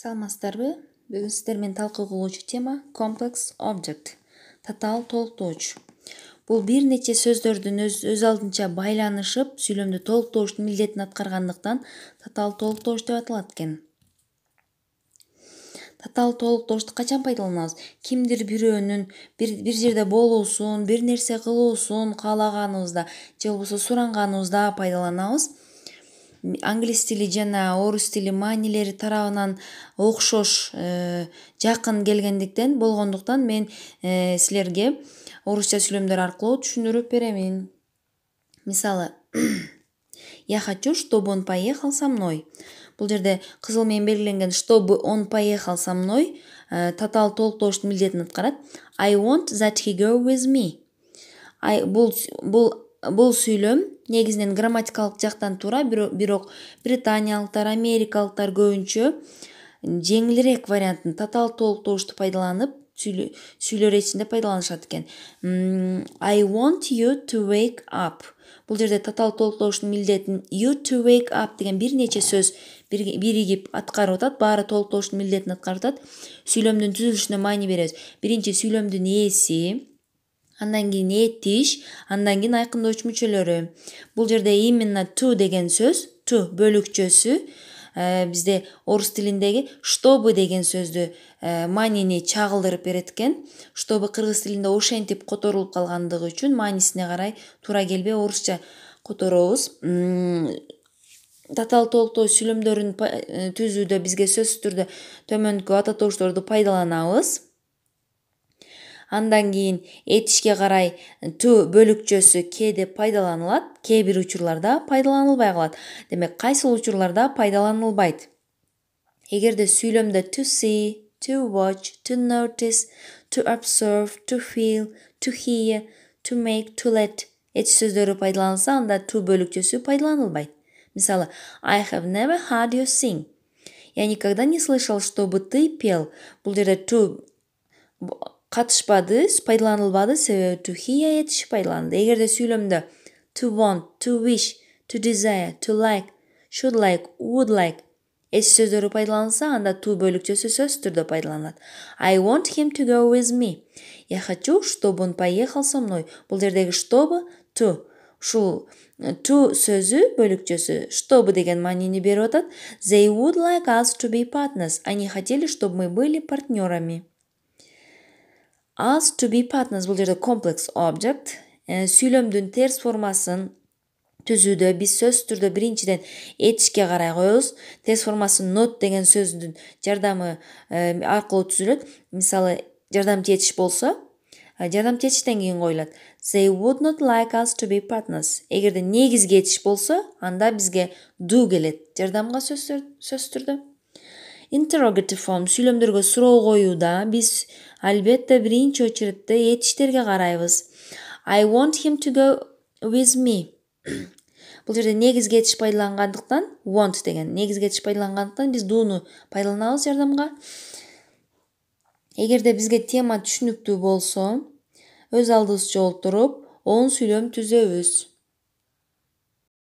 Саламатсыздарбы? Бүгүн сиздер менен талкуу кылуучу тема complex object. Татаал толуктоочу. Бул бир нече сөздөрдүн өз алдынча байланышып, сүйлөмдү толуктоочтун милдетин аткаргандыктан татаал толуктооч деп аталат экен. Татаал толуктоочту качан пайдаланабыз? Кимдир бирөөнүн бир жерде болуусун, бир нерсе кылуусун каалаганыбызда же болбосо суранганыбызда пайдаланабыз. Англис тили жана орус тили маанилери тарабынан окшош, жакын келгендиктен болгондуктан мен силерге орусча сүйлөмдөр аркылуу түшүндүрүп беремин. Мисалы, я хочу, чтобы он поехал со мной. Бул жерде кызыл менен белгиленген чтобы он поехал со мной татаал толуктоочтун милдетин аткарат. I want that he go with me. Бул сүйлөм негизинен грамматикалык жактан туура, бирок британиялыктар, америкалыктар көбүнчө жеңилирээк вариантын татаал толуктоочту пайдаланып сүйлөө речинде пайдаланышат экен. I want you to wake up. Бул жерде татаал толуктоочтун милдетин you to wake up деген бир нече сөз биригип аткарып атат, баары толуктоочтун милдетин аткарып атат. Сүйлөмдүн түзүлүшүнө маани беребиз. Биринчи сүйлөмдүн ээси, андан кийин этиш, андан кийин айкындоочу мүчөлөрү. Бул жерде именно to деген сөз, to бөлүкчөсү бизде орус тилиндеги чтобы деген сөздү маанини чагылдырып берет экен. Чтобы кыргыз тилинде ошентип которулуп калгандыгы үчүн маанисине карай туура келбей орусча которобуз. Татаал толуктоо сүйлөмдөрүн түзүүдө бизге сөзсүз түрдө төмөндүкү ата тобушторду пайдаланабыз. Андан кийин этишке карай to бөлүкчөсү ke деп пайдаланылат, кээ бир учурларда пайдаланылбай калат. Демек, кайсыл учурларда пайдаланылбайт? Эгерде сүйлөмдө to see, to watch, to notice, to observe, to feel, to hear, to make, to let этиш сөздөрү пайдаланылса, анда to бөлүкчөсү пайдаланылбайт. Мисалы, I have never heard you sing. Я никогда не слышал, чтобы ты пел. Бул жерде to катышпады, пайдаланылбады, себеби to hear этиш пайдаланды. Эгерде сүйлөмдө to want, to wish, to desire, to like, should like, would like этиш сөздөрү пайдаланылса, анда to бөлүкчөсү сөзсүз түрдө пайдаланылат. I want him to go with me. Я хочу, чтобы он поехал со мной. Бул жердеги чтобы to. Ушул to сөзү бөлүкчөсү чтобы деген маанини берип атат. They would like us to be partners. Они хотели, чтобы мы были партнерами. Us to be partners бул жерде complex object. Сүйлөмдүн терс формасын түзүүдө биз сөзсүз түрдө биринчиден этишке карай коебуз. Терс формасы not деген сөздүн жардамы аркылуу түзүлөт. Мисалы, жардамчы этиш болсо, жардамчы этиштен кийин коюлат. They would not like us to be partners. Эгерде негизги этиш болсо, анда бизге do келет. Жардамга сөзсүз түрдө. Interrogative form сүйлөмдөргө суроо коюуда биз албетте биринчи очередде этиштерге карайбыз. I want him to go with me. Бул жерде негизги этиш пайдалангандыктан, want деген негизги этиш пайдалангандыктан биз do'ну пайдаланабыз жардамга. Эгерде бизге тема түшүнүктүү болсо, өз алдыбызча олтуруп, оң сүйлөм түзөбүз.